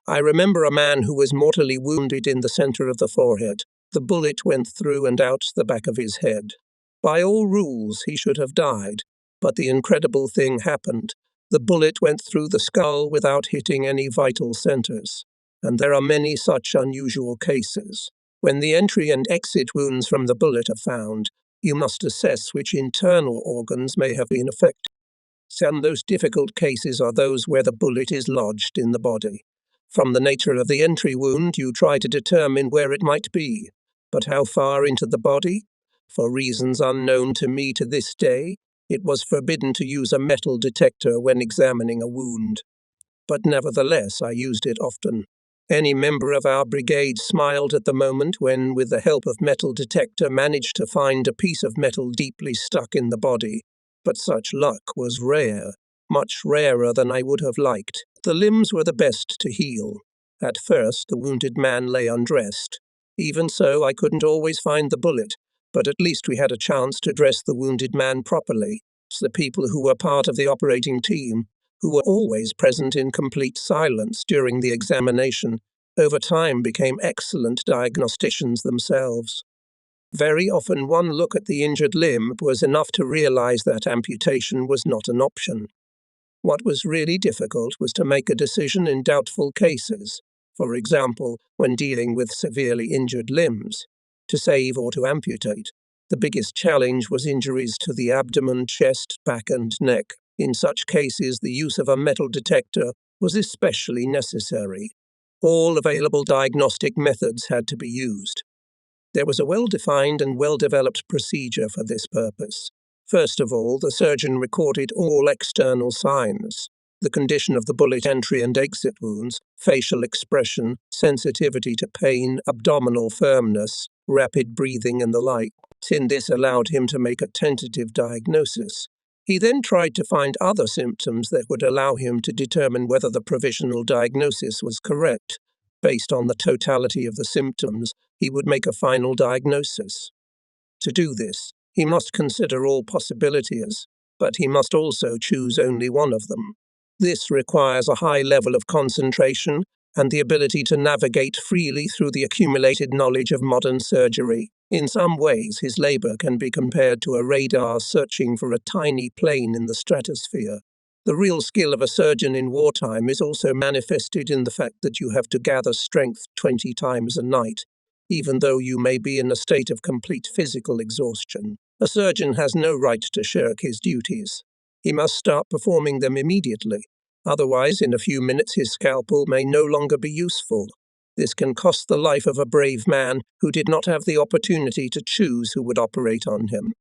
I remember a man who was mortally wounded in the center of the forehead. The bullet went through and out the back of his head. By all rules, he should have died, but the incredible thing happened. The bullet went through the skull without hitting any vital centers. And there are many such unusual cases. When the entry and exit wounds from the bullet are found, you must assess which internal organs may have been affected. Some those difficult cases are those where the bullet is lodged in the body. From the nature of the entry wound, you try to determine where it might be. But how far into the body? For reasons unknown to me to this day, it was forbidden to use a metal detector when examining a wound. But nevertheless, I used it often. Any member of our brigade smiled at the moment when, with the help of metal detector, managed to find a piece of metal deeply stuck in the body. But such luck was rare, much rarer than I would have liked. The limbs were the best to heal. At first, the wounded man lay undressed. Even so, I couldn't always find the bullet, but at least we had a chance to dress the wounded man properly, so the people who were part of the operating team, who were always present in complete silence during the examination, over time became excellent diagnosticians themselves. Very often one look at the injured limb was enough to realize that amputation was not an option. What was really difficult was to make a decision in doubtful cases, for example, when dealing with severely injured limbs, to save or to amputate. The biggest challenge was injuries to the abdomen, chest, back and neck. In such cases, the use of a metal detector was especially necessary. All available diagnostic methods had to be used. There was a well-defined and well-developed procedure for this purpose. First of all, the surgeon recorded all external signs: the condition of the bullet entry and exit wounds, facial expression, sensitivity to pain, abdominal firmness, rapid breathing, and the like. This allowed him to make a tentative diagnosis. He then tried to find other symptoms that would allow him to determine whether the provisional diagnosis was correct. Based on the totality of the symptoms, he would make a final diagnosis. To do this, he must consider all possibilities, but he must also choose only one of them. This requires a high level of concentration and the ability to navigate freely through the accumulated knowledge of modern surgery. In some ways, his labor can be compared to a radar searching for a tiny plane in the stratosphere. The real skill of a surgeon in wartime is also manifested in the fact that you have to gather strength 20 times a night, even though you may be in a state of complete physical exhaustion. A surgeon has no right to shirk his duties. He must start performing them immediately. Otherwise, in a few minutes, his scalpel may no longer be useful. This can cost the life of a brave man who did not have the opportunity to choose who would operate on him.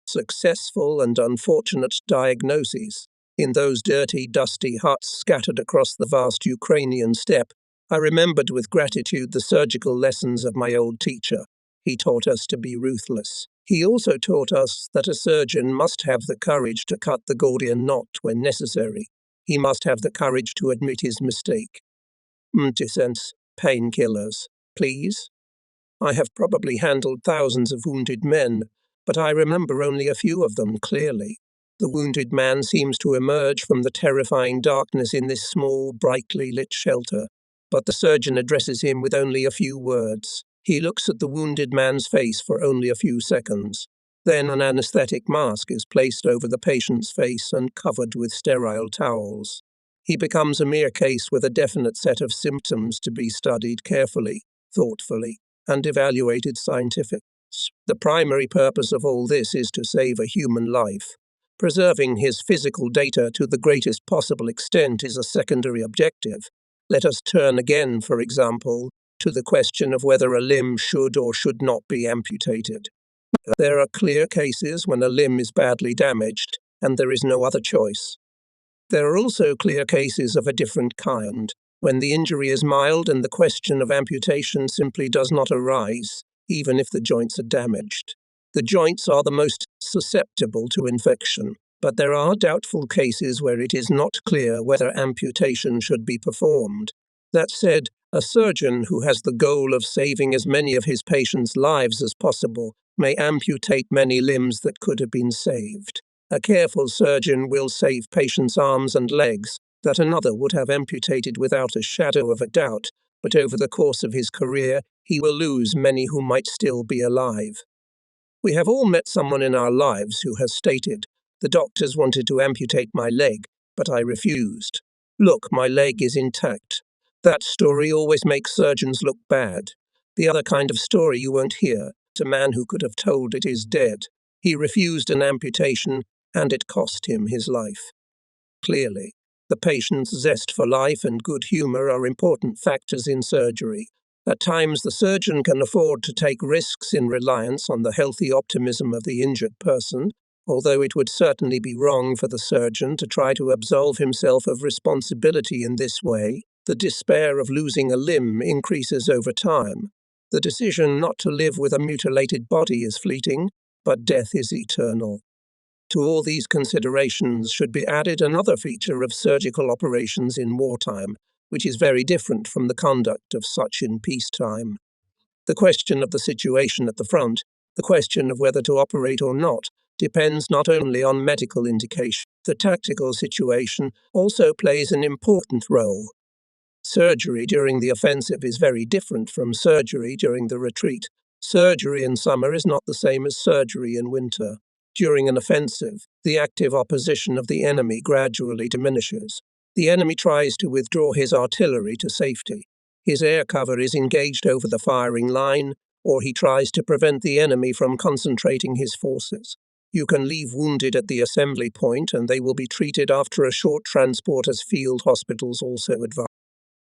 Successful and unfortunate diagnoses. In those dirty, dusty huts scattered across the vast Ukrainian steppe, I remembered with gratitude the surgical lessons of my old teacher. He taught us to be ruthless. He also taught us that a surgeon must have the courage to cut the Gordian knot when necessary. He must have the courage to admit his mistake. Medicines, painkillers, please. I have probably handled thousands of wounded men, but I remember only a few of them clearly. The wounded man seems to emerge from the terrifying darkness in this small, brightly lit shelter, but the surgeon addresses him with only a few words. He looks at the wounded man's face for only a few seconds. Then an anesthetic mask is placed over the patient's face and covered with sterile towels. He becomes a mere case with a definite set of symptoms to be studied carefully, thoughtfully, and evaluated scientifically. The primary purpose of all this is to save a human life. Preserving his physical data to the greatest possible extent is a secondary objective. Let us turn again, for example, to the question of whether a limb should or should not be amputated. There are clear cases when a limb is badly damaged, and there is no other choice. There are also clear cases of a different kind, when the injury is mild and the question of amputation simply does not arise, even if the joints are damaged. The joints are the most susceptible to infection, but there are doubtful cases where it is not clear whether amputation should be performed. That said, a surgeon who has the goal of saving as many of his patients' lives as possible may amputate many limbs that could have been saved. A careful surgeon will save patients' arms and legs that another would have amputated without a shadow of a doubt, but over the course of his career, he will lose many who might still be alive. We have all met someone in our lives who has stated, "The doctors wanted to amputate my leg, but I refused. Look, my leg is intact." That story always makes surgeons look bad. The other kind of story you won't hear, it's a man who could have told it is dead. He refused an amputation, and it cost him his life. Clearly, the patient's zest for life and good humor are important factors in surgery. At times, the surgeon can afford to take risks in reliance on the healthy optimism of the injured person, although it would certainly be wrong for the surgeon to try to absolve himself of responsibility in this way. The despair of losing a limb increases over time. The decision not to live with a mutilated body is fleeting, but death is eternal. To all these considerations should be added another feature of surgical operations in wartime, which is very different from the conduct of such in peacetime. The question of the situation at the front, the question of whether to operate or not, depends not only on medical indication. The tactical situation also plays an important role. Surgery during the offensive is very different from surgery during the retreat. Surgery in summer is not the same as surgery in winter. During an offensive, the active opposition of the enemy gradually diminishes. The enemy tries to withdraw his artillery to safety. His air cover is engaged over the firing line, or he tries to prevent the enemy from concentrating his forces. You can leave wounded at the assembly point, and they will be treated after a short transport as field hospitals also advise.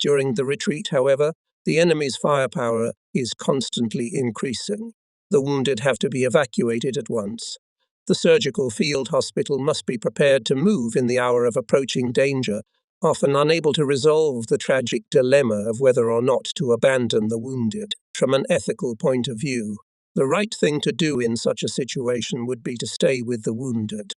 During the retreat, however, the enemy's firepower is constantly increasing. The wounded have to be evacuated at once. The surgical field hospital must be prepared to move in the hour of approaching danger, often unable to resolve the tragic dilemma of whether or not to abandon the wounded. From an ethical point of view, the right thing to do in such a situation would be to stay with the wounded.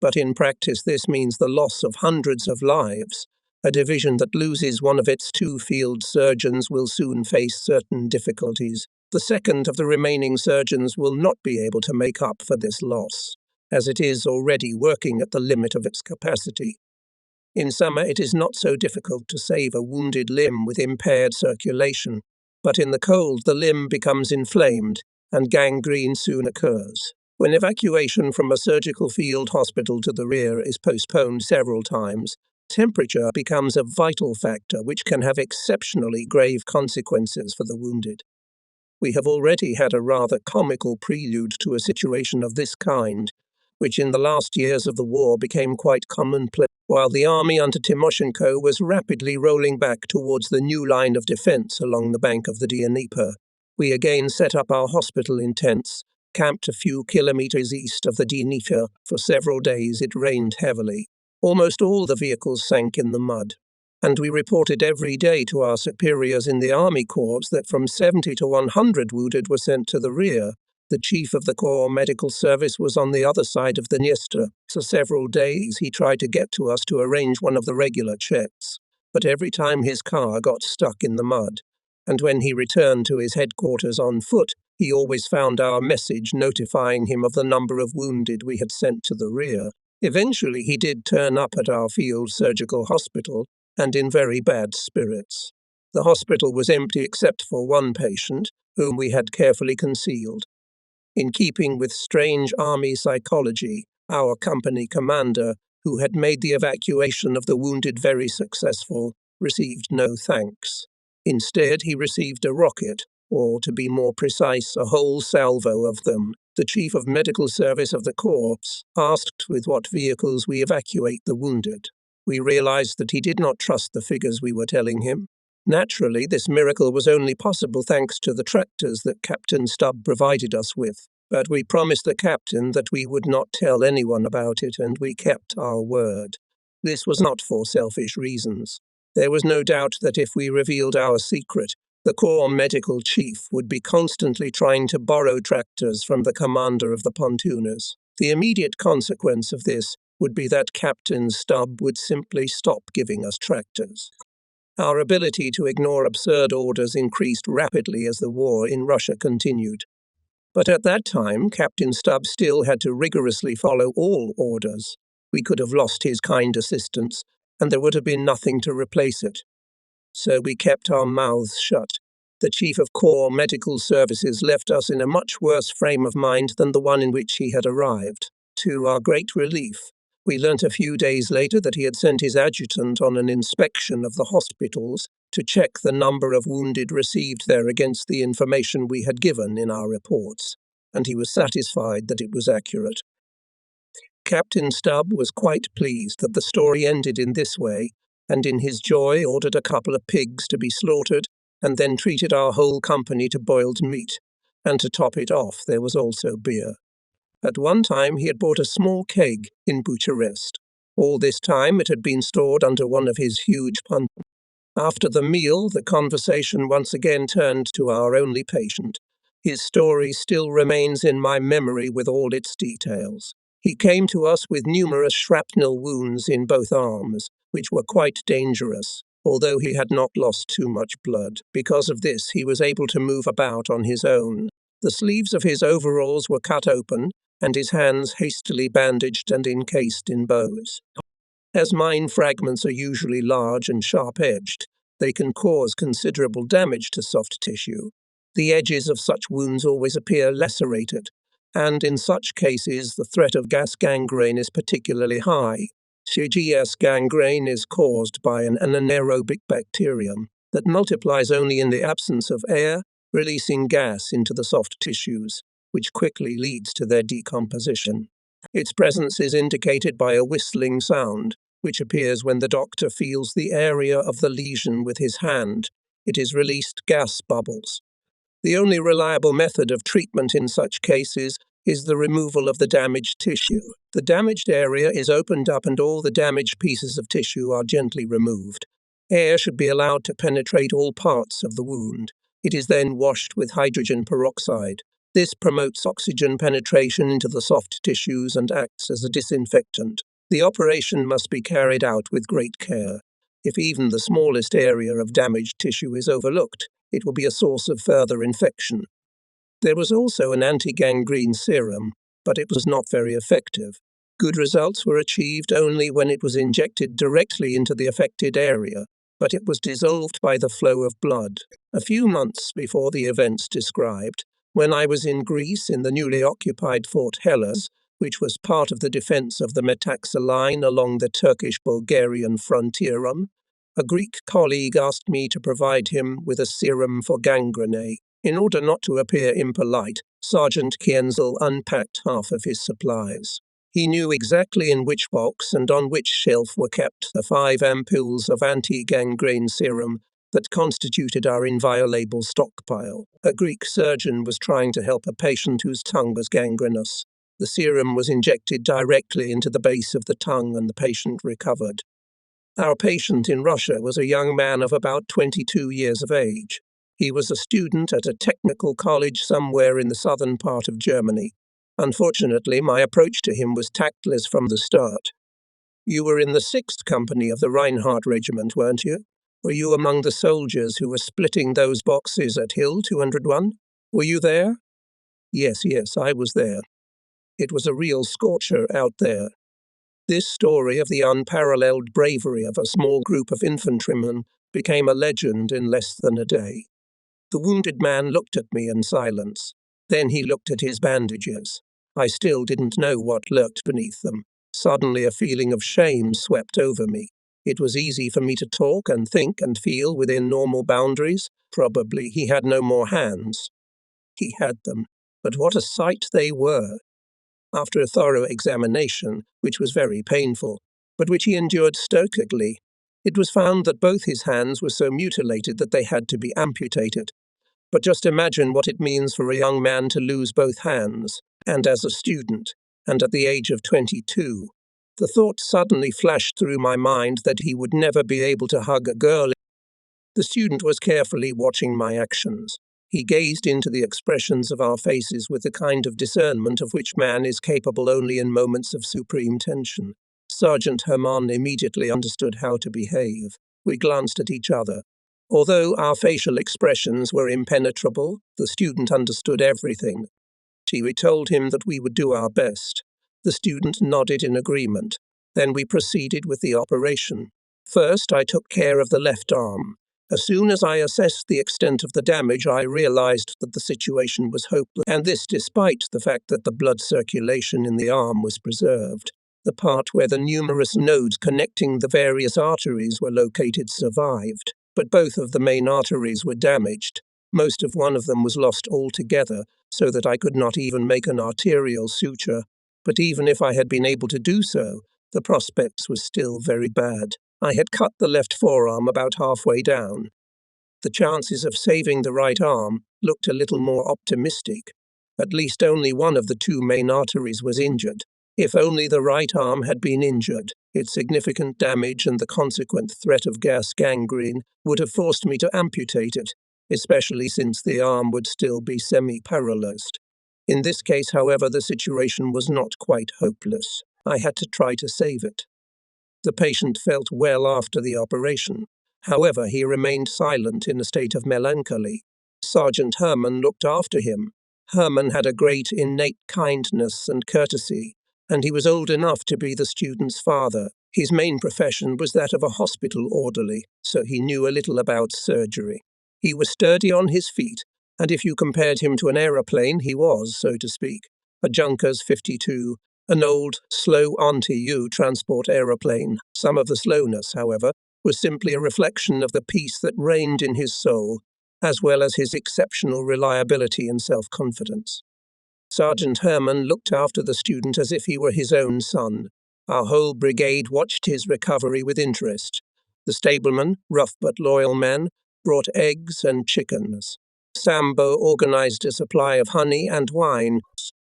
But in practice, this means the loss of hundreds of lives. A division that loses one of its two field surgeons will soon face certain difficulties. The second of the remaining surgeons will not be able to make up for this loss, as it is already working at the limit of its capacity. In summer, it is not so difficult to save a wounded limb with impaired circulation, but in the cold the limb becomes inflamed, and gangrene soon occurs. When evacuation from a surgical field hospital to the rear is postponed several times, temperature becomes a vital factor which can have exceptionally grave consequences for the wounded. We have already had a rather comical prelude to a situation of this kind, which in the last years of the war became quite commonplace. While the army under Timoshenko was rapidly rolling back towards the new line of defense along the bank of the Dnieper, we again set up our hospital in tents, camped a few kilometers east of the Dnieper. For several days it rained heavily. Almost all the vehicles sank in the mud, and we reported every day to our superiors in the army corps that from 70 to 100 wounded were sent to the rear. The chief of the Corps Medical Service was on the other side of the Dniester. For several days he tried to get to us to arrange one of the regular checks, but every time his car got stuck in the mud, and when he returned to his headquarters on foot, he always found our message notifying him of the number of wounded we had sent to the rear. Eventually he did turn up at our field surgical hospital, and in very bad spirits. The hospital was empty except for one patient, whom we had carefully concealed. In keeping with strange army psychology, our company commander, who had made the evacuation of the wounded very successful, received no thanks. Instead, he received a rocket, or to be more precise, a whole salvo of them. The Chief of Medical Service of the Corps asked with what vehicles we evacuate the wounded. We realized that he did not trust the figures we were telling him. Naturally, this miracle was only possible thanks to the tractors that Captain Stubb provided us with, but we promised the captain that we would not tell anyone about it, and we kept our word. This was not for selfish reasons. There was no doubt that if we revealed our secret, the Corps Medical Chief would be constantly trying to borrow tractors from the commander of the pontooners. The immediate consequence of this would be that Captain Stubb would simply stop giving us tractors. Our ability to ignore absurd orders increased rapidly as the war in Russia continued. But at that time, Captain Stubb still had to rigorously follow all orders. We could have lost his kind assistance, and there would have been nothing to replace it. So we kept our mouths shut. The Chief of Corps Medical Services left us in a much worse frame of mind than the one in which he had arrived. To our great relief, we learnt a few days later that he had sent his adjutant on an inspection of the hospitals to check the number of wounded received there against the information we had given in our reports, and he was satisfied that it was accurate. Captain Stubb was quite pleased that the story ended in this way, and in his joy ordered a couple of pigs to be slaughtered, and then treated our whole company to boiled meat, and to top it off there was also beer. At one time he had bought a small keg in Bucharest. All this time it had been stored under one of his huge pontoons. After the meal, the conversation once again turned to our only patient. His story still remains in my memory with all its details. He came to us with numerous shrapnel wounds in both arms, which were quite dangerous, although he had not lost too much blood. Because of this, he was able to move about on his own. The sleeves of his overalls were cut open, and his hands hastily bandaged and encased in bows. As mine fragments are usually large and sharp-edged, they can cause considerable damage to soft tissue. The edges of such wounds always appear lacerated, and in such cases the threat of gas gangrene is particularly high. GS gangrene is caused by an anaerobic bacterium that multiplies only in the absence of air, releasing gas into the soft tissues, which quickly leads to their decomposition. Its presence is indicated by a whistling sound, which appears when the doctor feels the area of the lesion with his hand. It is released gas bubbles. The only reliable method of treatment in such cases is the removal of the damaged tissue. The damaged area is opened up and all the damaged pieces of tissue are gently removed. Air should be allowed to penetrate all parts of the wound. It is then washed with hydrogen peroxide. This promotes oxygen penetration into the soft tissues and acts as a disinfectant. The operation must be carried out with great care. If even the smallest area of damaged tissue is overlooked, it will be a source of further infection. There was also an anti-gangrene serum, but it was not very effective. Good results were achieved only when it was injected directly into the affected area, but it was dissolved by the flow of blood. A few months before the events described, When I was in Greece in the newly occupied Fort Hellas, which was part of the defense of the Metaxa line along the Turkish-Bulgarian frontier, a Greek colleague asked me to provide him with a serum for gangrene. In order not to appear impolite, Sergeant Kienzel unpacked half of his supplies. He knew exactly in which box and on which shelf were kept the 5 ampoules of anti-gangrene serum that constituted our inviolable stockpile. A Greek surgeon was trying to help a patient whose tongue was gangrenous. The serum was injected directly into the base of the tongue and the patient recovered. Our patient in Russia was a young man of about 22 years of age. He was a student at a technical college somewhere in the southern part of Germany. Unfortunately, my approach to him was tactless from the start. "You were in the 6th Company of the Reinhardt Regiment, weren't you? Were you among the soldiers who were splitting those boxes at Hill 201? Were you there?" Yes, I was there. It was a real scorcher out there. This story of the unparalleled bravery of a small group of infantrymen became a legend in less than a day. The wounded man looked at me in silence. Then he looked at his bandages. I still didn't know what lurked beneath them. Suddenly a feeling of shame swept over me. It was easy for me to talk and think and feel within normal boundaries. Probably he had no more hands. He had them, but what a sight they were! After a thorough examination, which was very painful, but which he endured stoically, it was found that both his hands were so mutilated that they had to be amputated. But just imagine what it means for a young man to lose both hands, and as a student, and at the age of 22. The thought suddenly flashed through my mind that he would never be able to hug a girl. The student was carefully watching my actions. He gazed into the expressions of our faces with the kind of discernment of which man is capable only in moments of supreme tension. Sergeant Hermann immediately understood how to behave. We glanced at each other. Although our facial expressions were impenetrable, the student understood everything. We told him that we would do our best. The student nodded in agreement. Then we proceeded with the operation. First, I took care of the left arm. As soon as I assessed the extent of the damage, I realized that the situation was hopeless, and this despite the fact that the blood circulation in the arm was preserved. The part where the numerous nodes connecting the various arteries were located survived, but both of the main arteries were damaged. Most of one of them was lost altogether, so that I could not even make an arterial suture. But even if I had been able to do so, the prospects were still very bad. I had cut the left forearm about halfway down. The chances of saving the right arm looked a little more optimistic. At least only one of the 2 main arteries was injured. If only the right arm had been injured, its significant damage and the consequent threat of gas gangrene would have forced me to amputate it, especially since the arm would still be semi-paralyzed. In this case, however, the situation was not quite hopeless. I had to try to save it. The patient felt well after the operation. However, he remained silent in a state of melancholy. Sergeant Hermann looked after him. Hermann had a great innate kindness and courtesy, and he was old enough to be the student's father. His main profession was that of a hospital orderly, so he knew a little about surgery. He was sturdy on his feet, and if you compared him to an aeroplane, he was, so to speak, a Junkers 52, an old, slow anti-U transport aeroplane. Some of the slowness, however, was simply a reflection of the peace that reigned in his soul, as well as his exceptional reliability and self-confidence. Sergeant Hermann looked after the student as if he were his own son. Our whole brigade watched his recovery with interest. The stableman, rough but loyal man, brought eggs and chickens. Sambo organized a supply of honey and wine.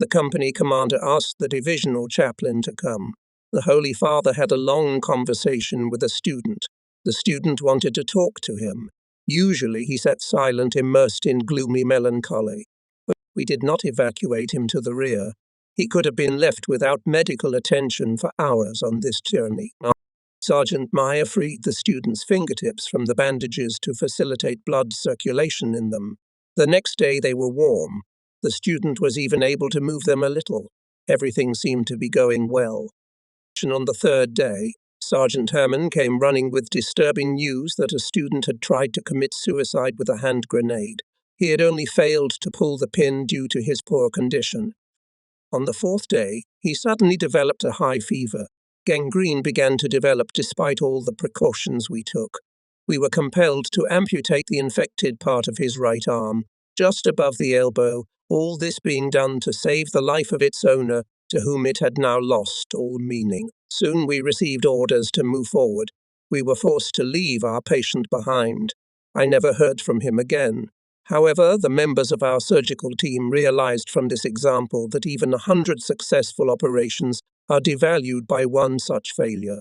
The company commander asked the divisional chaplain to come. The Holy Father had a long conversation with a student. The student wanted to talk to him. Usually he sat silent, immersed in gloomy melancholy. But we did not evacuate him to the rear. He could have been left without medical attention for hours on this journey. Sergeant Meyer freed the student's fingertips from the bandages to facilitate blood circulation in them. The next day they were warm. The student was even able to move them a little. Everything seemed to be going well. On the 3rd day, Sergeant Hermann came running with disturbing news that a student had tried to commit suicide with a hand grenade. He had only failed to pull the pin due to his poor condition. On the fourth day, he suddenly developed a high fever. Gangrene began to develop despite all the precautions we took. We were compelled to amputate the infected part of his right arm, just above the elbow, all this being done to save the life of its owner, to whom it had now lost all meaning. Soon we received orders to move forward. We were forced to leave our patient behind. I never heard from him again. However, the members of our surgical team realized from this example that even 100 successful operations are devalued by one such failure.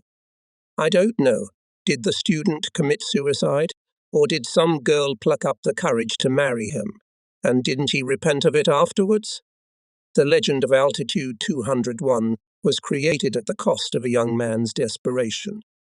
I don't know, did the student commit suicide, or did some girl pluck up the courage to marry him? And didn't he repent of it afterwards? The legend of Altitude 201 was created at the cost of a young man's desperation.